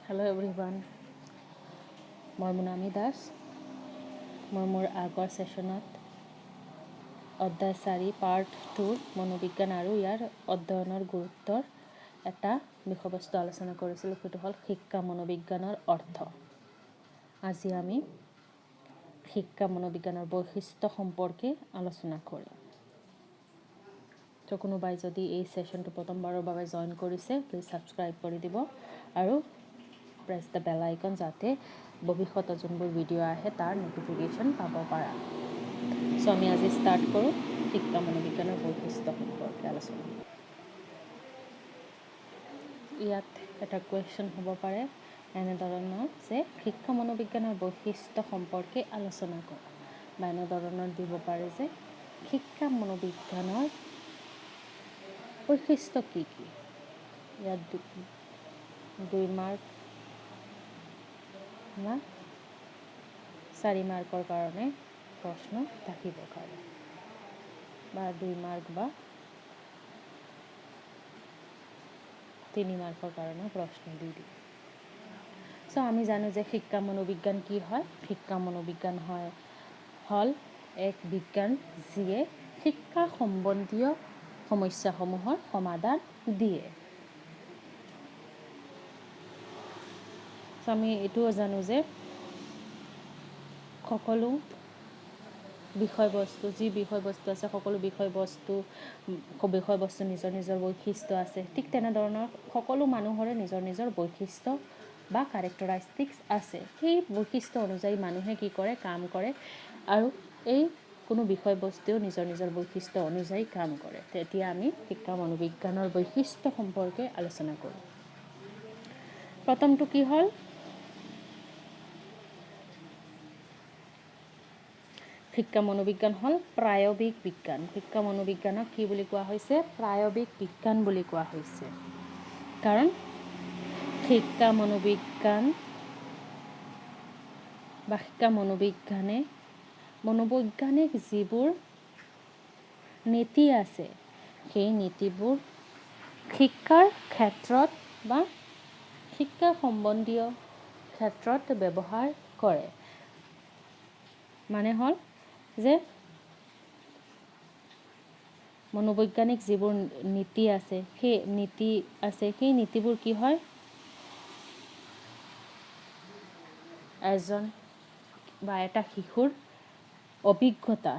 Hello everyone, মই মুনামি দাস। মই মোৰ আগৰ ছেশ্যনত অধ্যায় 4 পাৰ্ট 2 মনোবিজ্ঞান আৰু ইয়াৰ অধ্যয়নৰ গুৰুত্বৰ এটা বিষয়বস্তু আলোচনা কৰিছিলোঁ, সেইটো হ'ল শিক্ষা মনোবিজ্ঞানৰ অৰ্থ। আজি আমি শিক্ষা মনোবিজ্ঞানৰ বৈশিষ্ট্য সম্পৰ্কে আলোচনা কৰিম। তো কোনোবাই যদি এই ছেশ্যনটো প্ৰথমবাৰৰ বাবে জইন কৰিছে, প্লিজ ছাবস্ক্ৰাইব কৰি দিব আৰু প্ৰেছ দ্য বেল আইকন, যাতে ভৱিষ্যতে যোনবোৰ ভিডিঅ' আহে তাৰ ন'টিফিকেশ্যন পাব পাৰা। চ' আমি আজি ষ্টাৰ্ট কৰোঁ শিক্ষা মনোবিজ্ঞানৰ বৈশিষ্ট্য সম্পৰ্কে আলোচনা। ইয়াত এটা কুৱেশ্যন হ'ব পাৰে এনেধৰণৰ যে শিক্ষা মনোবিজ্ঞানৰ বৈশিষ্ট্য সম্পৰ্কে আলোচনা কৰা, বা এনেধৰণৰ দিব পাৰে যে শিক্ষা মনোবিজ্ঞানৰ বৈশিষ্ট্য কি কি। ইয়াত 2 মাৰ্ক বা 4 মাৰ্কৰ কাৰণে প্ৰশ্ন থাকিব পাৰে, বা 2 মাৰ্ক বা 3 মাৰ্কৰ কাৰণে প্ৰশ্ন দি দিয়ে। চ' আমি জানো যে শিক্ষা মনোবিজ্ঞান কি হয়। শিক্ষা মনোবিজ্ঞান হ'ল এক বিজ্ঞান যিয়ে শিক্ষা সম্বন্ধীয় সমস্যাসমূহৰ সমাধান দিয়ে। চ' আমি এইটোও জানো যে সকলো বিষয়বস্তু আছে, সকলো বিষয়বস্তু নিজৰ নিজৰ বৈশিষ্ট্য আছে। ঠিক তেনেধৰণৰ সকলো মানুহৰে নিজৰ নিজৰ বৈশিষ্ট্য বা কেৰেক্টাৰিষ্টিক্স আছে। সেই বৈশিষ্ট্য অনুযায়ী মানুহে কি কৰে, কাম কৰে, আৰু এই কোনো বিষয়বস্তুও নিজৰ নিজৰ বৈশিষ্ট্য অনুযায়ী কাম কৰে। তেতিয়া আমি শিক্ষা মনোবিজ্ঞানৰ বৈশিষ্ট্য সম্পৰ্কে আলোচনা কৰোঁ। প্ৰথমটো কি হ'ল, শিক্ষা মনোবিজ্ঞান হ'ল প্ৰায়োগিক বিজ্ঞান। শিক্ষা মনোবিজ্ঞানক কি বুলি কোৱা হৈছে? প্ৰায়োগিক বিজ্ঞান বুলি কোৱা হৈছে। কাৰণ শিক্ষা মনোবিজ্ঞান বা শিক্ষা মনোবিজ্ঞানে মনোবৈজ্ঞানিক যিবোৰ নীতি আছে, সেই নীতিবোৰ শিক্ষাৰ ক্ষেত্ৰত বা শিক্ষা সম্বন্ধীয় ক্ষেত্ৰত ব্যৱহাৰ কৰে। মানে হ'ল যে মনোবৈজ্ঞানিক যিবোৰ নীতি আছে, সেই নীতিবোৰ কি হয়, এজন বা এটা শিশুৰ অভিজ্ঞতা,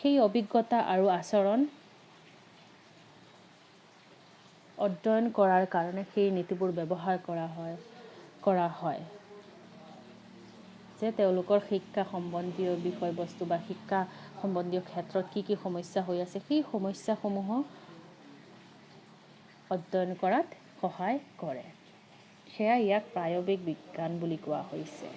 সেই অভিজ্ঞতা আৰু আচৰণ অধ্যয়ন কৰাৰ কাৰণে সেই নীতিবোৰ ব্যৱহাৰ কৰা হয় যে তেওঁলোকৰ শিক্ষা সম্বন্ধীয় বিষয়বস্তু বা শিক্ষা সম্বন্ধীয় ক্ষেত্ৰত কি কি সমস্যা হৈ আছে, সেই সমস্যাসমূহক অধ্যয়ন কৰাত সহায় কৰে। সেয়া ইয়াক প্ৰায়োগিক বিজ্ঞান বুলি কোৱা হৈছে।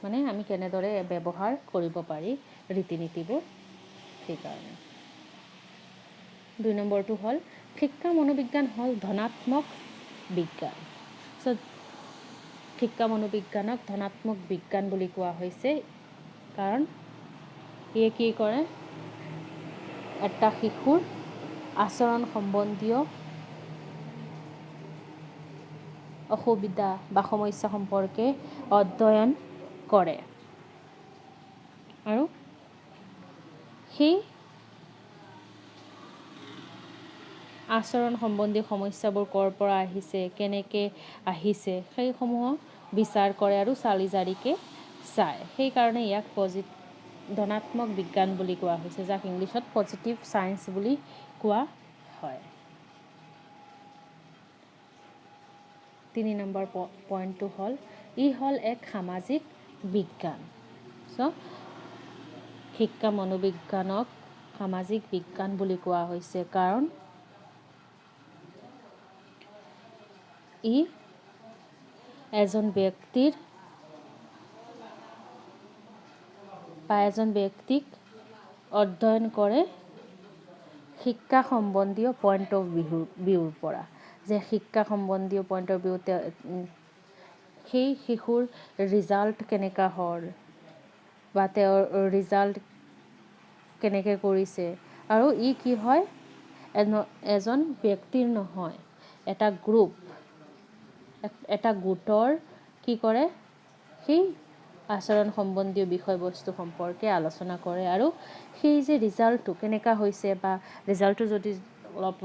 মানে আমি কেনেদৰে ব্যৱহাৰ কৰিব পাৰি ৰীতি নীতিবোৰ, সেইকাৰণে। 2 নম্বৰটো হ'ল শিক্ষা মনোবিজ্ঞান হ'ল ধনাত্মক বিজ্ঞান। চ' শিক্ষা মনোবিজ্ঞানক ধনাত্মক বিজ্ঞান বুলি কোৱা হৈছে কাৰণ ইয়ে কি কৰে, এটা শিশুৰ আচৰণ সম্বন্ধীয় অসুবিধা বা সমস্যা সম্পৰ্কে অধ্যয়ন কৰে, আৰু সেই আচৰণ সম্বন্ধীয় সমস্যাবোৰ ক'ৰ পৰা আহিছে, কেনেকৈ আহিছে, সেইসমূহক বিচাৰ কৰে আৰু চালি জাৰিকৈ চায়। সেইকাৰণে ইয়াক ধনাত্মক বিজ্ঞান বুলি কোৱা হৈছে, যাক ইংলিছত পজিটিভ চায়েন্স বুলি কোৱা হয়। 3 নম্বৰ পইণ্টটো হ'ল এক সামাজিক বিজ্ঞান। চ' শিক্ষা মনোবিজ্ঞানক সামাজিক বিজ্ঞান বুলি কোৱা হৈছে কাৰণ ই এজন ব্যক্তিক অধ্যয়ন কৰে শিক্ষা সম্বন্ধীয় পইণ্ট অফ ভিউৰ পৰা, যে শিক্ষা সম্বন্ধীয় পইণ্ট অফ ভিউ সেই শিশুৰ ৰিজাল্ট কেনেকুৱা হ'ল, বা তেওঁৰ ৰিজাল্ট কেনেকৈ কৰিছে, আৰু ই কি হয়, এজন ব্যক্তিৰ নহয়, এটা গ্ৰুপ, এটা গোটৰ কি কৰে, সেই আচৰণ সম্বন্ধীয় বিষয়বস্তু সম্পৰ্কে আলোচনা কৰে আৰু সেই যে ৰিজাল্টটো কেনেকুৱা হৈছে বা ৰিজাল্টটো যদি অলপ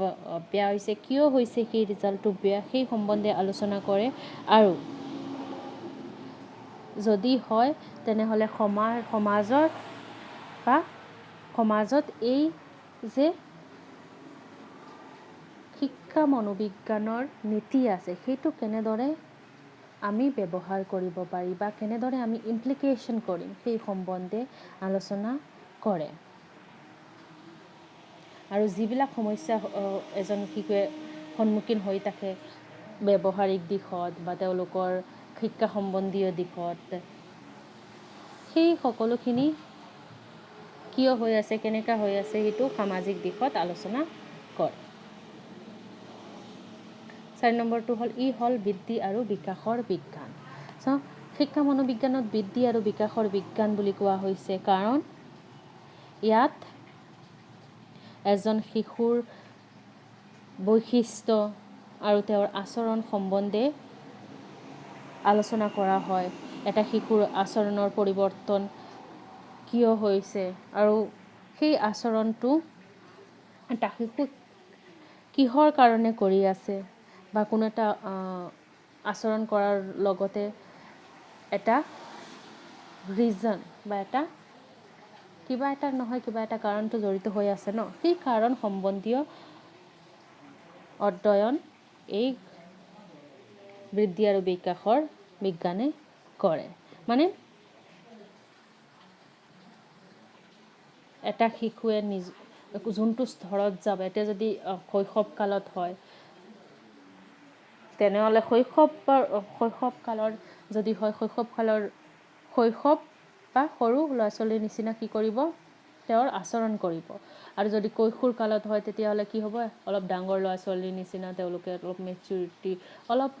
বেয়া হৈছে, কিয় হৈছে সেই ৰিজাল্টটো বেয়া, সেই সম্বন্ধে আলোচনা কৰে। আৰু যদি হয় তেনেহ'লে সমাজত এই যে শিক্ষা মনোবিজ্ঞানৰ নীতি আছে সেইটো কেনেদৰে আমি ব্যৱহাৰ কৰিব পাৰি বা কেনেদৰে আমি ইমপ্লিকেশ্যন কৰিম সেই সম্বন্ধে আলোচনা কৰে। আৰু যিবিলাক সমস্যা এজন শিশুৱে সন্মুখীন হৈ থাকে ব্যৱহাৰিক দিশত বা তেওঁলোকৰ শিক্ষা সম্বন্ধীয় দিশত, সেই সকলোখিনি কিয় হৈ আছে, কেনেকুৱা হৈ আছে, সেইটো সামাজিক দিশত আলোচনা কৰে। 4 নম্বৰটো হ'ল বৃদ্ধি আৰু বিকাশৰ বিজ্ঞান। শিক্ষা মনোবিজ্ঞানত বৃদ্ধি আৰু বিকাশৰ বিজ্ঞান বুলি কোৱা হৈছে কাৰণ ইয়াত এজন শিশুৰ বৈশিষ্ট্য আৰু তেওঁৰ আচৰণ সম্বন্ধে আলোচনা কৰা হয়। এটা শিশুৰ আচৰণৰ পৰিৱৰ্তন কিয় হৈছে আৰু সেই আচৰণটো এটা শিশু কিহৰ কাৰণে কৰি আছে বা কোনো এটা আচৰণ কৰাৰ লগতে এটা ৰিজন বা কিবা এটা কাৰণটো জড়িত হৈ আছে ন, সেই কাৰণ সম্বন্ধীয় অধ্যয়ন এই বৃদ্ধি আৰু বিকাশৰ বিজ্ঞানে কৰে। মানে এটা শিশুৱে যোনটো স্তৰত যাব, এতিয়া যদি শৈশৱ কালত হয় তেনেহ'লে শৈশৱ বা সৰু ল'ৰা ছোৱালীৰ নিচিনা কি কৰিব, তেওঁৰ আচৰণ কৰিব। আৰু যদি কৈশোৰ কালত হয় তেতিয়াহ'লে কি হ'ব, অলপ ডাঙৰ ল'ৰা ছোৱালীৰ নিচিনা তেওঁলোকে অলপ মেচিউৰিটি, অলপ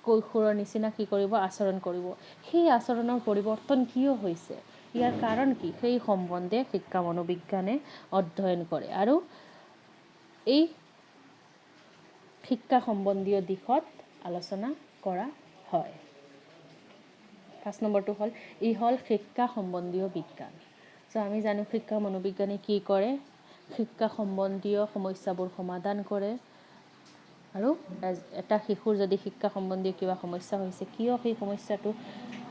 কৈশোৰৰ নিচিনা কি কৰিব, আচৰণ কৰিব। সেই আচৰণৰ পৰিৱৰ্তন কিয় হৈছে, ইয়াৰ কাৰণ কি, সেই সম্বন্ধে শিক্ষা মনোবিজ্ঞানে অধ্যয়ন কৰে আৰু এই শিক্ষা সম্বন্ধীয় দিশত আলোচনা কৰা হয়। 5 নম্বৰটো হ'ল শিক্ষা সম্বন্ধীয় বিজ্ঞান। আমি জানো শিক্ষা মনোবিজ্ঞানে কি কৰে, শিক্ষা সম্বন্ধীয় সমস্যাবোৰ সমাধান কৰে আৰু এটা শিশুৰ যদি শিক্ষা সম্বন্ধীয় কিবা সমস্যা হৈছে, কিয় সেই সমস্যাটো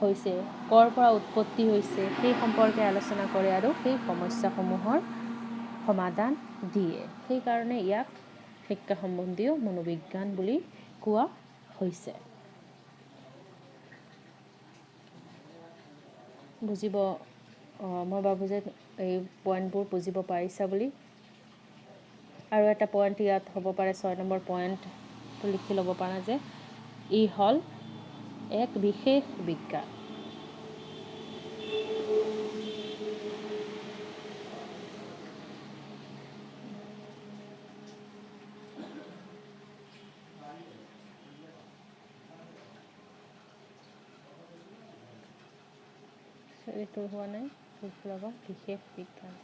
হৈছে, ক'ৰ পৰা উৎপত্তি হৈছে, সেই সম্পৰ্কে আলোচনা কৰে আৰু সেই সমস্যাসমূহৰ সমাধান দিয়ে। সেইকাৰণে ইয়াক শিক্ষা সম্বন্ধীয় মনোবিজ্ঞান বুলি কোৱা হৈছে। মই ভাবোঁ যে এই পইণ্টবোৰ বুজিব পাৰিছা বুলি। আৰু এটা পইণ্ট ইয়াত হ'ব পাৰে, 6 নম্বৰ পইণ্টটো লিখি ল'ব পাৰা যে ই হ'ল এক বিশেষ বিজ্ঞান। এইটো হোৱা নাই, বিশেষ বিজ্ঞান।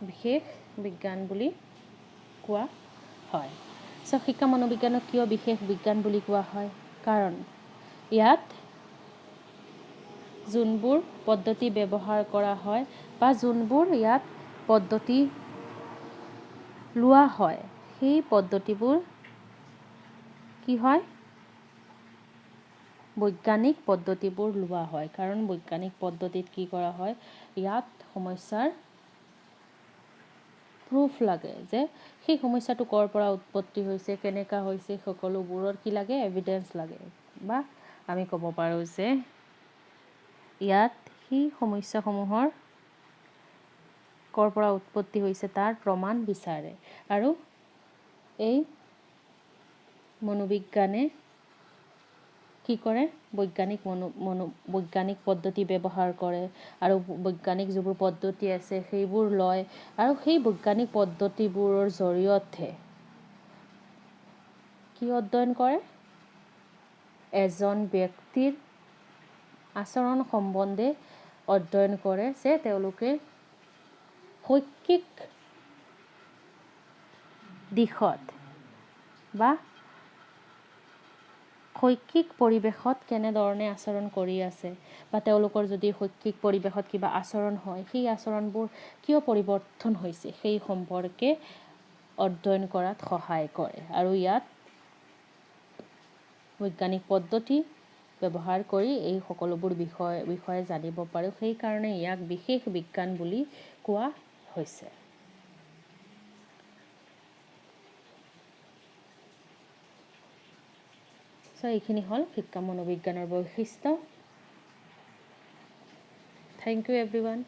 বিশেষ বিজ্ঞান বুলি কোৱা হয়। শিক্ষা মনোবিজ্ঞানক কিয় বিশেষ বিজ্ঞান বুলি কোৱা হয়, কাৰণ ইয়াত যোনবোৰ পদ্ধতি ব্যৱহাৰ কৰা হয় বা যোনবোৰ ইয়াত পদ্ধতি লোৱা হয়, সেই পদ্ধতিবোৰ কি হয়, বৈজ্ঞানিক পদ্ধতিবোৰ লোৱা হয়। কাৰণ বৈজ্ঞানিক পদ্ধতিত কি কৰা হয়, ইয়াত সমস্যাৰ প্ৰুফ লাগে যে সেই সমস্যাটো ক'ৰ পৰা উৎপত্তি হৈছে, কেনেকুৱা হৈছে, সকলোবোৰৰ কি লাগে, এভিডেঞ্চ লাগে। বা আমি ক'ব পাৰোঁ যে ইয়াত সেই সমস্যাসমূহৰ ক'ৰ পৰা উৎপত্তি হৈছে তাৰ প্ৰমাণ বিচাৰে। আৰু এই মনোবিজ্ঞানে কি কৰে, বৈজ্ঞানিক পদ্ধতি ব্যৱহাৰ কৰে আৰু বৈজ্ঞানিক যিবোৰ পদ্ধতি আছে সেইবোৰ লয় আৰু সেই বৈজ্ঞানিক পদ্ধতিবোৰৰ জৰিয়তে কি অধ্যয়ন কৰে, এজন ব্যক্তিৰ আচৰণ সম্বন্ধে অধ্যয়ন কৰে যে তেওঁলোকে শৈক্ষিক দিশত বা শৈক্ষিক পৰিৱেশত কেনেধৰণে আচৰণ কৰি আছে বা তেওঁলোকৰ যদি শৈক্ষিক পৰিৱেশত কিবা আচৰণ হয় সেই আচৰণবোৰ কিয় পৰিৱৰ্তন হৈছে সেই সম্পৰ্কে অধ্যয়ন কৰাত সহায় কৰে আৰু ইয়াত বৈজ্ঞানিক পদ্ধতি ব্যৱহাৰ কৰি এই সকলোবোৰ বিষয়ে জানিব পাৰোঁ। সেইকাৰণে ইয়াক বিশেষ বিজ্ঞান বুলি কোৱা হৈছে। এইখিনি হ'ল শিক্ষা মনোবিজ্ঞানৰ বৈশিষ্ট্য। Thank you everyone.